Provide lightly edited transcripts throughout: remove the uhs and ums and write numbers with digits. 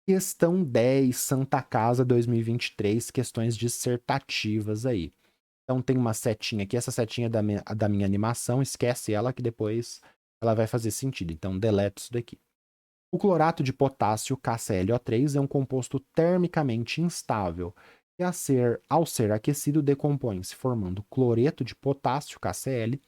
Questão 10, Santa Casa 2023, questões dissertativas aí. Então tem uma setinha aqui, essa setinha é da minha animação, esquece ela que depois ela vai fazer sentido. Então deleta isso daqui. O clorato de potássio, KClO3, é um composto termicamente instável e ao ser aquecido decompõe-se formando cloreto de potássio, KCl,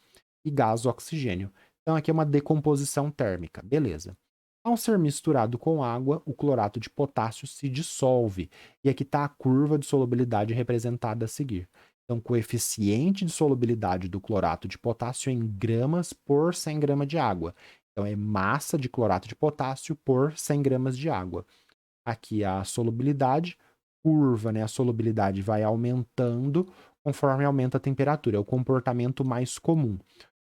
e gás oxigênio. Então aqui é uma decomposição térmica, beleza. Ao ser misturado com água, o clorato de potássio se dissolve. E aqui está a curva de solubilidade representada a seguir. Então, coeficiente de solubilidade do clorato de potássio em gramas por 100 gramas de água. Então, é massa de clorato de potássio por 100 gramas de água. Aqui a solubilidade, curva, né? A solubilidade vai aumentando conforme aumenta a temperatura. É o comportamento mais comum.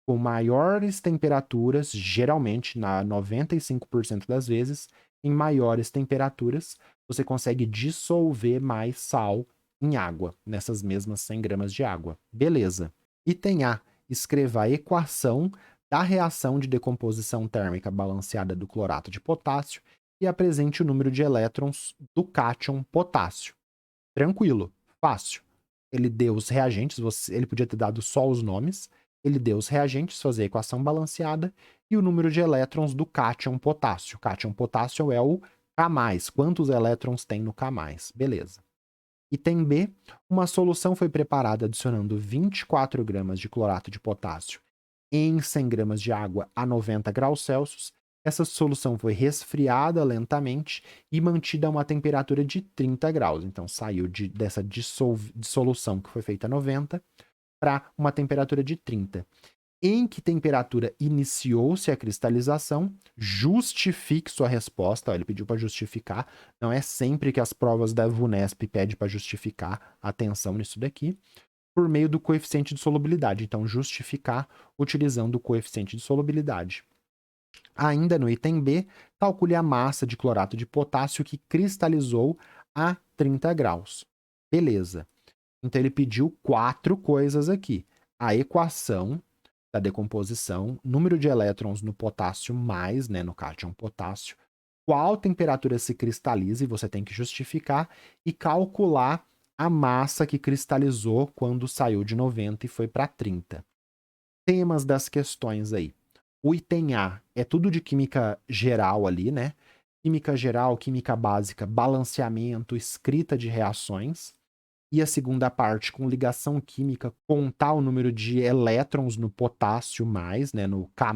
Com maiores temperaturas, geralmente, na 95% das vezes, em maiores temperaturas, você consegue dissolver mais sal em água, nessas mesmas 100 gramas de água. Beleza. Item A. Escreva a equação da reação de decomposição térmica balanceada do clorato de potássio e apresente o número de elétrons do cátion potássio. Tranquilo, fácil. Ele deu os reagentes, ele podia ter dado só os nomes, ele deu os reagentes, fazer a equação balanceada e o número de elétrons do cátion potássio. Cátion potássio é o K+, quantos elétrons tem no K+, beleza. Item B, uma solução foi preparada adicionando 24 gramas de clorato de potássio em 100 gramas de água a 90 graus Celsius. Essa solução foi resfriada lentamente e mantida a uma temperatura de 30 graus. Então, saiu dessa dissolução que foi feita a 90 para uma temperatura de 30. Em que temperatura iniciou-se a cristalização? Justifique sua resposta. Ó, ele pediu para justificar. Não é sempre que as provas da VUNESP pedem para justificar. Atenção nisso daqui. Por meio do coeficiente de solubilidade. Então, justificar utilizando o coeficiente de solubilidade. Ainda no item B, calcule a massa de clorato de potássio que cristalizou a 30 graus. Beleza. Então, ele pediu 4 coisas aqui. A equação da decomposição, número de elétrons no potássio mais, né, no cátion potássio, qual temperatura se cristaliza, e você tem que justificar, e calcular a massa que cristalizou quando saiu de 90 e foi para 30. Temas das questões aí. O item A é tudo de química geral ali, né? Química geral, química básica, balanceamento, escrita de reações. E a segunda parte, com ligação química, contar o número de elétrons no potássio mais, né, no K+.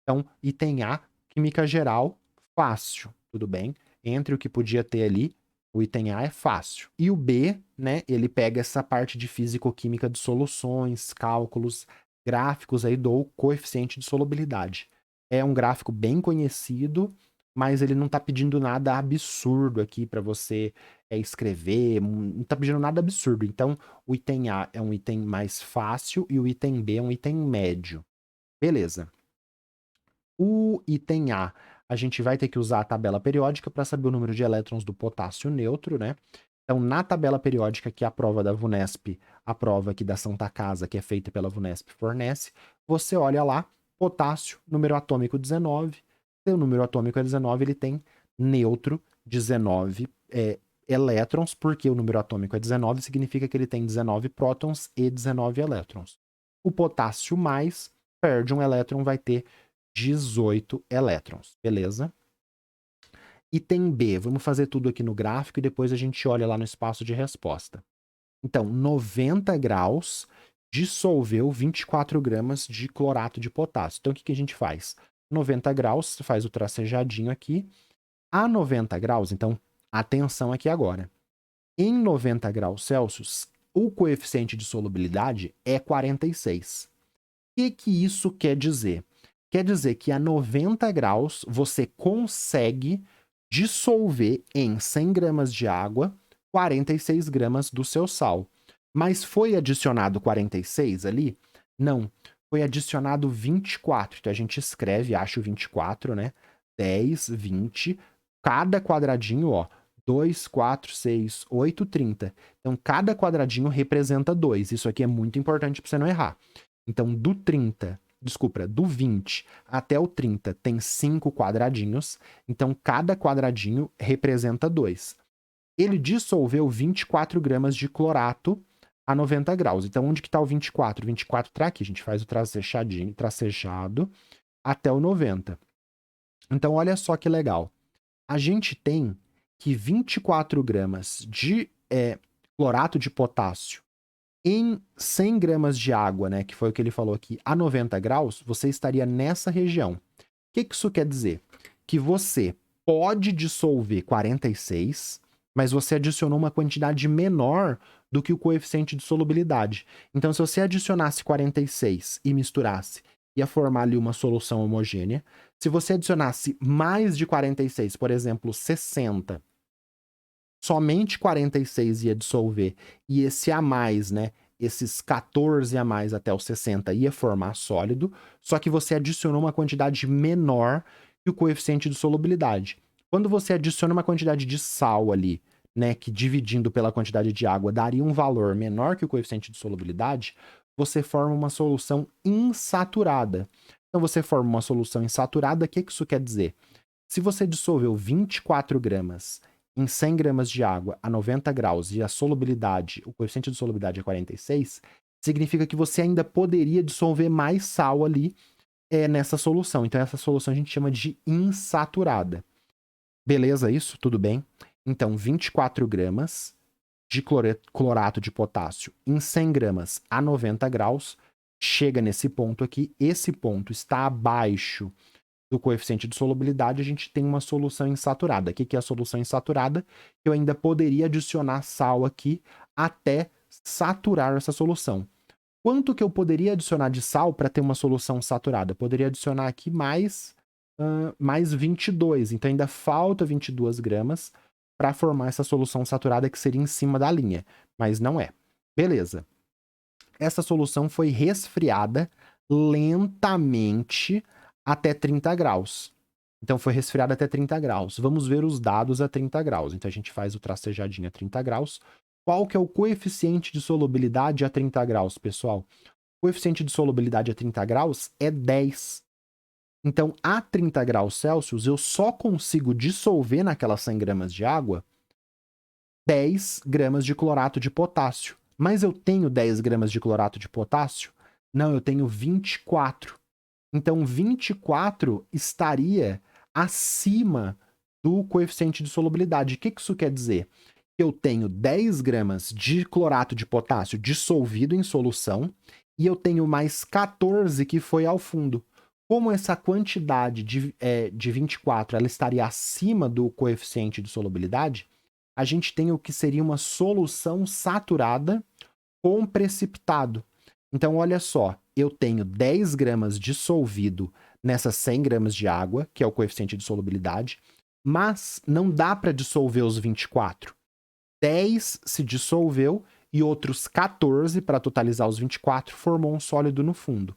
Então, item A, química geral, fácil, tudo bem? Entre o que podia ter ali, o item A é fácil. E o B, né, ele pega essa parte de físico-química de soluções, cálculos, gráficos aí do coeficiente de solubilidade. É um gráfico bem conhecido, mas ele não está pedindo nada absurdo aqui para você escrever, não está pedindo nada absurdo. Então, o item A é um item mais fácil e o item B é um item médio. Beleza. O item a gente vai ter que usar a tabela periódica para saber o número de elétrons do potássio neutro, né? Então, na tabela periódica que a prova da VUNESP, a prova aqui da Santa Casa, que é feita pela VUNESP, fornece, você olha lá, potássio, número atômico 19, seu número atômico é 19, ele tem neutro 19 elétrons, porque o número atômico é 19, significa que ele tem 19 prótons e 19 elétrons. O potássio mais perde um elétron, vai ter 18 elétrons, beleza? Item B, vamos fazer tudo aqui no gráfico e depois a gente olha lá no espaço de resposta. Então, 90 graus dissolveu 24 gramas de clorato de potássio. Então, o que a gente faz? 90 graus, faz o tracejadinho aqui. A 90 graus, então, atenção aqui agora. Em 90 graus Celsius, o coeficiente de solubilidade é 46. O que isso quer dizer? Quer dizer que a 90 graus você consegue dissolver em 100 gramas de água 46 gramas do seu sal. Mas foi adicionado 46 ali? Não. Foi adicionado 24. Então a gente escreve, acho 24, né? 10, 20. Cada quadradinho, ó. 2, 4, 6, 8, 30. Então cada quadradinho representa 2. Isso aqui é muito importante para você não errar. Então, do 30 desculpa, do 20 até o 30 tem 5 quadradinhos, então cada quadradinho representa 2. Ele dissolveu 24 gramas de clorato a 90 graus. Então, onde que está o 24? O 24 está aqui, a gente faz o tracejado até o 90. Então, olha só que legal. A gente tem que 24 gramas de clorato de potássio em 100 gramas de água, né, que foi o que ele falou aqui, a 90 graus, você estaria nessa região. O que isso quer dizer? Que você pode dissolver 46, mas você adicionou uma quantidade menor do que o coeficiente de solubilidade. Então, se você adicionasse 46 e misturasse, ia formar ali uma solução homogênea. Se você adicionasse mais de 46, por exemplo, 60, somente 46 ia dissolver, e esse a mais, né, esses 14 a mais até os 60 ia formar sólido, só que você adicionou uma quantidade menor que o coeficiente de solubilidade. Quando você adiciona uma quantidade de sal ali, né, que dividindo pela quantidade de água daria um valor menor que o coeficiente de solubilidade, você forma uma solução insaturada. Então você forma uma solução insaturada, o que isso quer dizer? Se você dissolveu 24 gramas em 100 gramas de água a 90 graus e a solubilidade, o coeficiente de solubilidade é 46, significa que você ainda poderia dissolver mais sal ali nessa solução. Então, essa solução a gente chama de insaturada. Beleza isso? Tudo bem? Então, 24 gramas de clorato de potássio em 100 gramas a 90 graus, chega nesse ponto aqui. Esse ponto está abaixo do coeficiente de solubilidade, a gente tem uma solução insaturada. O que é a solução insaturada? Eu ainda poderia adicionar sal aqui até saturar essa solução. Quanto que eu poderia adicionar de sal para ter uma solução saturada? Eu poderia adicionar aqui mais 22. Então ainda falta 22 gramas para formar essa solução saturada que seria em cima da linha. Mas não é. Beleza. Essa solução foi resfriada lentamente até 30 graus. Então, foi resfriada até 30 graus. Vamos ver os dados a 30 graus. Então, a gente faz o tracejadinho a 30 graus. Qual que é o coeficiente de solubilidade a 30 graus, pessoal? O coeficiente de solubilidade a 30 graus é 10. Então, a 30 graus Celsius, eu só consigo dissolver naquelas 100 gramas de água 10 gramas de clorato de potássio. Mas eu tenho 10 gramas de clorato de potássio? Não, eu tenho 24. Então, 24 estaria acima do coeficiente de solubilidade. O que isso quer dizer? Eu tenho 10 gramas de clorato de potássio dissolvido em solução e eu tenho mais 14 que foi ao fundo. Como essa quantidade de 24 ela estaria acima do coeficiente de solubilidade, a gente tem o que seria uma solução saturada com precipitado. Então, olha só, eu tenho 10 gramas dissolvido nessas 100 gramas de água, que é o coeficiente de solubilidade, mas não dá para dissolver os 24. 10 se dissolveu e outros 14, para totalizar os 24, formou um sólido no fundo.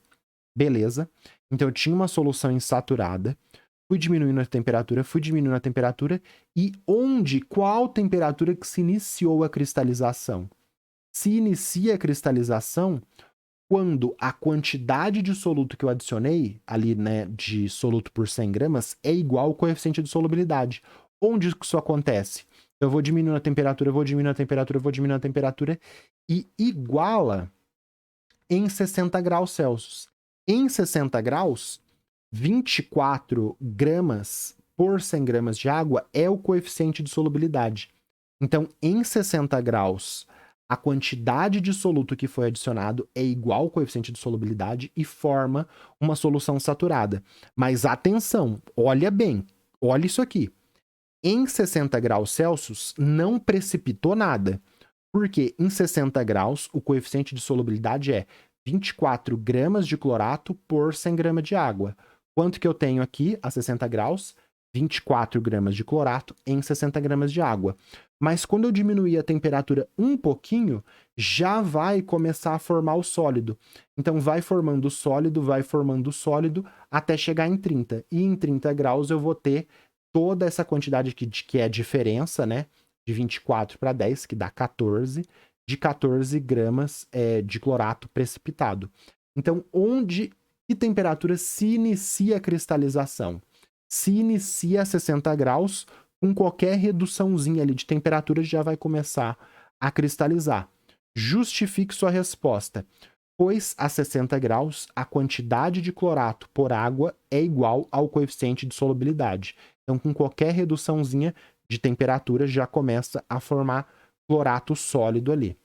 Beleza? Então, eu tinha uma solução insaturada, fui diminuindo a temperatura, e qual temperatura que se iniciou a cristalização? Se inicia a cristalização quando a quantidade de soluto que eu adicionei, ali, né, de soluto por 100 gramas, é igual ao coeficiente de solubilidade. Onde isso acontece? Eu vou diminuindo a temperatura, e iguala em 60 graus Celsius. Em 60 graus, 24 gramas por 100 gramas de água é o coeficiente de solubilidade. Então, em 60 graus, a quantidade de soluto que foi adicionado é igual ao coeficiente de solubilidade e forma uma solução saturada. Mas atenção, olha bem, olha isso aqui. Em 60 graus Celsius, não precipitou nada, porque em 60 graus, o coeficiente de solubilidade é 24 gramas de clorato por 100 gramas de água. Quanto que eu tenho aqui a 60 graus? 24 gramas de clorato em 60 gramas de água. Mas quando eu diminuir a temperatura um pouquinho, já vai começar a formar o sólido. Então vai formando o sólido, até chegar em 30. E em 30 graus eu vou ter toda essa quantidade que é a diferença, né? De 24 para 10, que dá 14, de 14 gramas de clorato precipitado. Então, onde Que temperatura se inicia a cristalização? Se inicia a 60 graus, com qualquer reduçãozinha ali de temperatura já vai começar a cristalizar. Justifique sua resposta. Pois a 60 graus, a quantidade de clorato por água é igual ao coeficiente de solubilidade. Então, com qualquer reduçãozinha de temperatura, já começa a formar clorato sólido ali.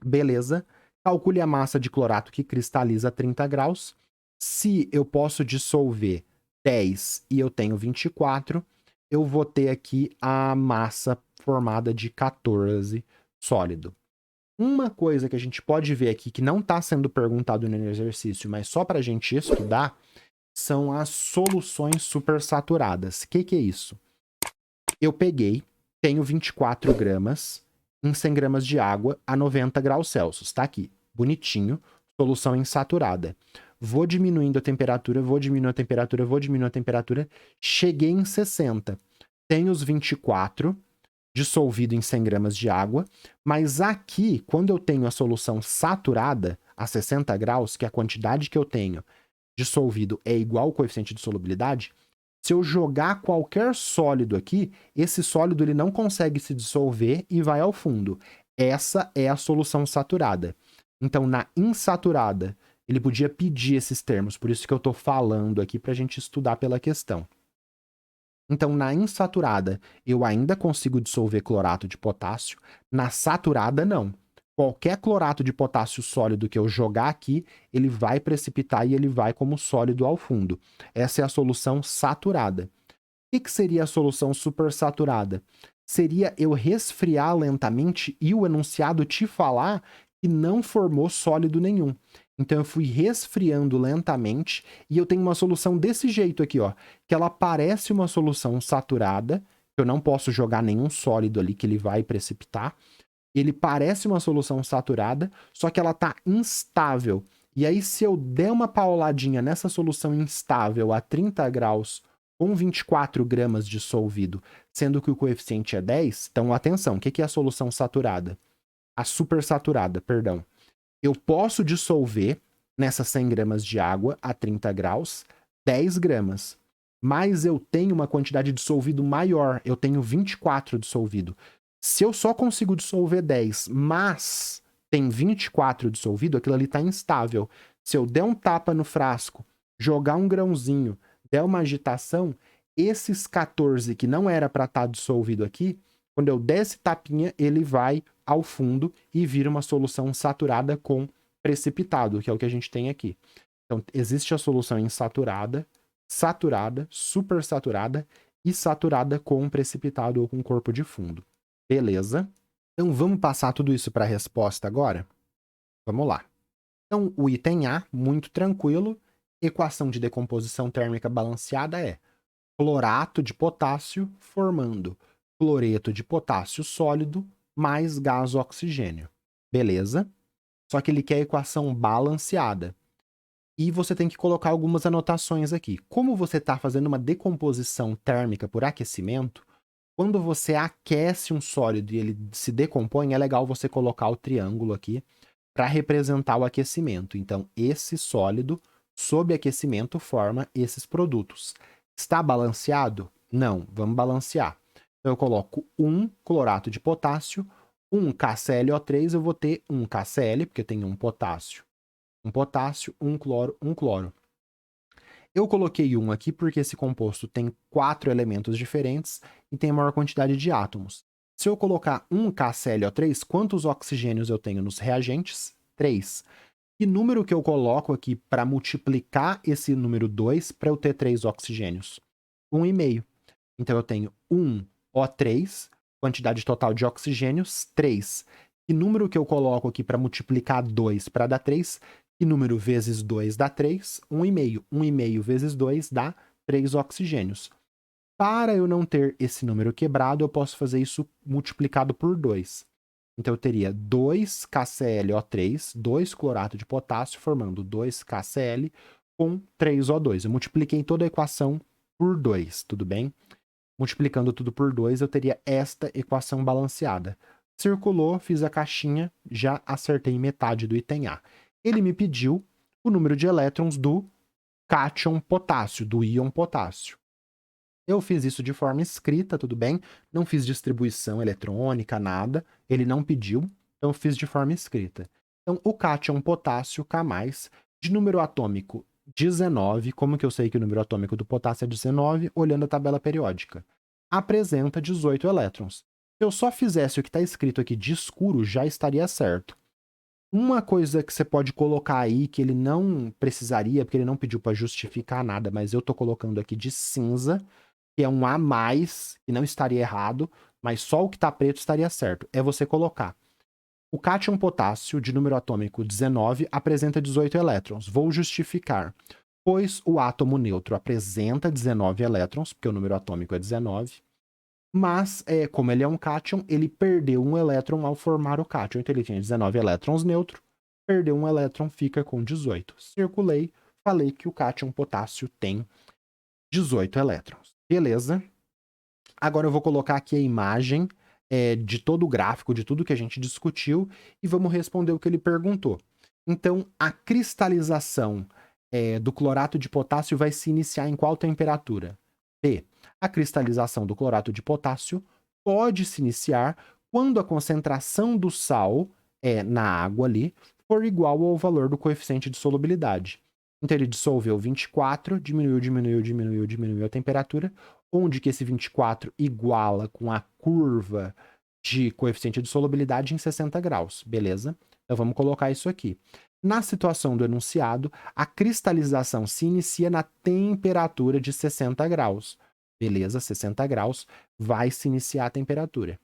Beleza. Calcule a massa de clorato que cristaliza a 30 graus. Se eu posso dissolver 10 e eu tenho 24, eu vou ter aqui a massa formada de 14 sólido. Uma coisa que a gente pode ver aqui, que não está sendo perguntado no exercício, mas só para a gente estudar, são as soluções supersaturadas. O que é isso? Eu peguei, tenho 24 gramas em 100 gramas de água a 90 graus Celsius. Está aqui, bonitinho, solução insaturada. Vou diminuindo a temperatura, vou diminuindo a temperatura, vou diminuindo a temperatura. Cheguei em 60. Tenho os 24 dissolvido em 100 gramas de água, mas aqui, quando eu tenho a solução saturada a 60 graus, que é a quantidade que eu tenho dissolvido é igual ao coeficiente de solubilidade, se eu jogar qualquer sólido aqui, esse sólido ele não consegue se dissolver e vai ao fundo. Essa é a solução saturada. Então, na insaturada, ele podia pedir esses termos, por isso que eu estou falando aqui para a gente estudar pela questão. Então, na insaturada, eu ainda consigo dissolver clorato de potássio. Na saturada, não. Qualquer clorato de potássio sólido que eu jogar aqui, ele vai precipitar e ele vai como sólido ao fundo. Essa é a solução saturada. O que seria a solução supersaturada? Seria eu resfriar lentamente e o enunciado te falar que não formou sólido nenhum. Então eu fui resfriando lentamente e eu tenho uma solução desse jeito aqui, ó, que ela parece uma solução saturada, eu não posso jogar nenhum sólido ali que ele vai precipitar. Ele parece uma solução saturada, só que ela tá instável. E aí se eu der uma pauladinha nessa solução instável a 30 graus com 24 gramas dissolvido, sendo que o coeficiente é 10, então atenção, o que é a solução saturada? A supersaturada, perdão. Eu posso dissolver nessas 100 gramas de água a 30 graus 10 gramas. Mas eu tenho uma quantidade de dissolvido maior. Eu tenho 24 dissolvido. Se eu só consigo dissolver 10, mas tem 24 dissolvido, aquilo ali está instável. Se eu der um tapa no frasco, jogar um grãozinho, der uma agitação, esses 14 que não era para estar dissolvido aqui, quando eu der esse tapinha, ele vai ao fundo e vira uma solução saturada com precipitado, que é o que a gente tem aqui. Então, existe a solução insaturada, saturada, supersaturada e saturada com precipitado ou com corpo de fundo. Beleza? Então, vamos passar tudo isso para a resposta agora? Vamos lá. Então, o item A, muito tranquilo, equação de decomposição térmica balanceada é clorato de potássio formando cloreto de potássio sólido mais gás oxigênio. Beleza? Só que ele quer a equação balanceada. E você tem que colocar algumas anotações aqui. Como você está fazendo uma decomposição térmica por aquecimento, quando você aquece um sólido e ele se decompõe, é legal você colocar o triângulo aqui para representar o aquecimento. Então, esse sólido, sob aquecimento, forma esses produtos. Está balanceado? Não. Vamos balancear. Então, eu coloco 1 clorato de potássio, 1 KClO3, eu vou ter 1 KCl, porque tem um potássio, 1 cloro, 1 cloro. Eu coloquei 1 aqui porque esse composto tem 4 elementos diferentes e tem a maior quantidade de átomos. Se eu colocar 1 KClO3, quantos oxigênios eu tenho nos reagentes? 3. Que número que eu coloco aqui para multiplicar esse número 2 para eu ter 3 oxigênios? 1,5. Então eu tenho 1 O3, quantidade total de oxigênios, 3. Que número que eu coloco aqui para multiplicar 2 para dar 3? Que número vezes 2 dá 3? 1,5. 1,5 vezes 2 dá 3 oxigênios. Para eu não ter esse número quebrado, eu posso fazer isso multiplicado por 2. Então eu teria 2 KClO3, 2 clorato de potássio, formando 2 KCl com 3 O2. Eu multipliquei toda a equação por 2, tudo bem? Multiplicando tudo por 2, eu teria esta equação balanceada. Circulou, fiz a caixinha, já acertei metade do item A. Ele me pediu o número de elétrons do cátion potássio, do íon potássio. Eu fiz isso de forma escrita, tudo bem? Não fiz distribuição eletrônica, nada. Ele não pediu, então eu fiz de forma escrita. Então, o cátion potássio K+, de número atômico 19, como que eu sei que o número atômico do potássio é 19? Olhando a tabela periódica. Apresenta 18 elétrons. Se eu só fizesse o que está escrito aqui de escuro, já estaria certo. Uma coisa que você pode colocar aí, que ele não precisaria, porque ele não pediu para justificar nada, mas eu estou colocando aqui de cinza, que é um A+, que não estaria errado, mas só o que está preto estaria certo. É você colocar. O cátion potássio, de número atômico 19, apresenta 18 elétrons. Vou justificar. Pois o átomo neutro apresenta 19 elétrons, porque o número atômico é 19, mas, como ele é um cátion, ele perdeu um elétron ao formar o cátion. Então ele tinha 19 elétrons neutro, perdeu um elétron, fica com 18. Circulei, falei que o cátion potássio tem 18 elétrons. Beleza? Agora eu vou colocar aqui a imagem de todo o gráfico, de tudo que a gente discutiu, e vamos responder o que ele perguntou. Então, a cristalização do clorato de potássio vai se iniciar em qual temperatura? B. A cristalização do clorato de potássio pode se iniciar quando a concentração do sal na água ali for igual ao valor do coeficiente de solubilidade. Então ele dissolveu 24, diminuiu a temperatura, onde que esse 24 iguala com a curva de coeficiente de solubilidade em 60 graus, beleza? Então vamos colocar isso aqui. Na situação do enunciado, a cristalização se inicia na temperatura de 60 graus. Beleza? 60 graus vai se iniciar a temperatura.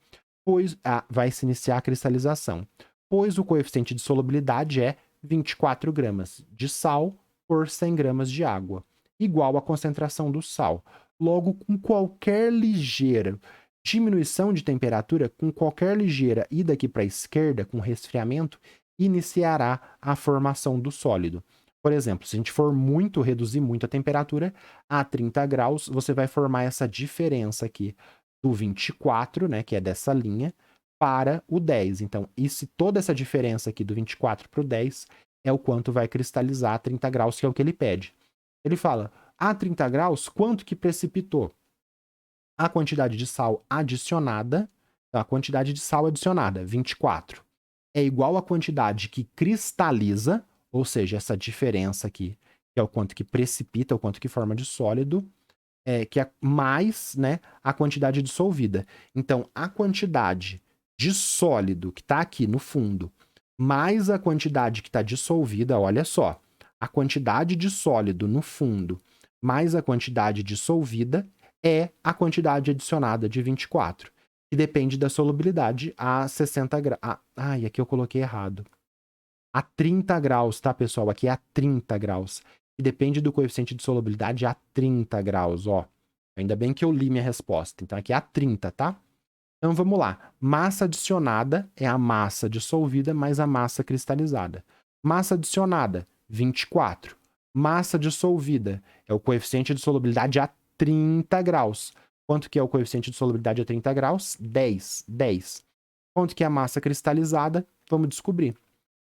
Vai se iniciar a cristalização. Pois o coeficiente de solubilidade é 24 gramas de sal por 100 gramas de água, igual à concentração do sal. Logo, com qualquer ligeira diminuição de temperatura, com qualquer ligeira ida aqui para a esquerda, com resfriamento, iniciará a formação do sólido. Por exemplo, se a gente for reduzir muito a temperatura, a 30 graus, você vai formar essa diferença aqui do 24, né, que é dessa linha, para o 10. Então, toda essa diferença aqui do 24 para o 10 é o quanto vai cristalizar a 30 graus, que é o que ele pede. Ele fala, a 30 graus, quanto que precipitou? A quantidade de sal adicionada, a quantidade de sal adicionada, 24, é igual à quantidade que cristaliza, ou seja, essa diferença aqui, que é o quanto que precipita, o quanto que forma de sólido, que é mais, né, a quantidade dissolvida. Então, a quantidade de sólido que está aqui no fundo, mais a quantidade que está dissolvida, olha só, a quantidade de sólido no fundo, mais a quantidade dissolvida, é a quantidade adicionada de 24, que depende da solubilidade a 60 graus. Ai, aqui eu coloquei errado. A 30 graus, tá, pessoal? Aqui é a 30 graus. E depende do coeficiente de solubilidade a 30 graus, ó. Ainda bem que eu li minha resposta. Então aqui é a 30, tá? Então vamos lá. Massa adicionada é a massa dissolvida mais a massa cristalizada. Massa adicionada, 24. Massa dissolvida é o coeficiente de solubilidade a 30 graus. Quanto que é o coeficiente de solubilidade a 30 graus? 10. 10. Quanto que é a massa cristalizada? Vamos descobrir.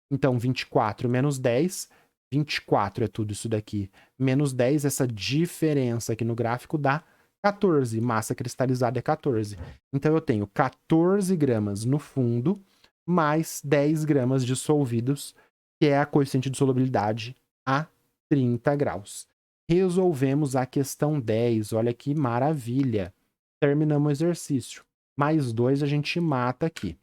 Então, 24 menos 10, 24 é tudo isso daqui, menos 10, essa diferença aqui no gráfico dá 14, massa cristalizada é 14. Então, eu tenho 14 gramas no fundo, mais 10 gramas dissolvidos, que é a coeficiente de solubilidade a 30 graus. Resolvemos a questão 10, olha que maravilha. Terminamos o exercício. Mais 2 a gente mata aqui.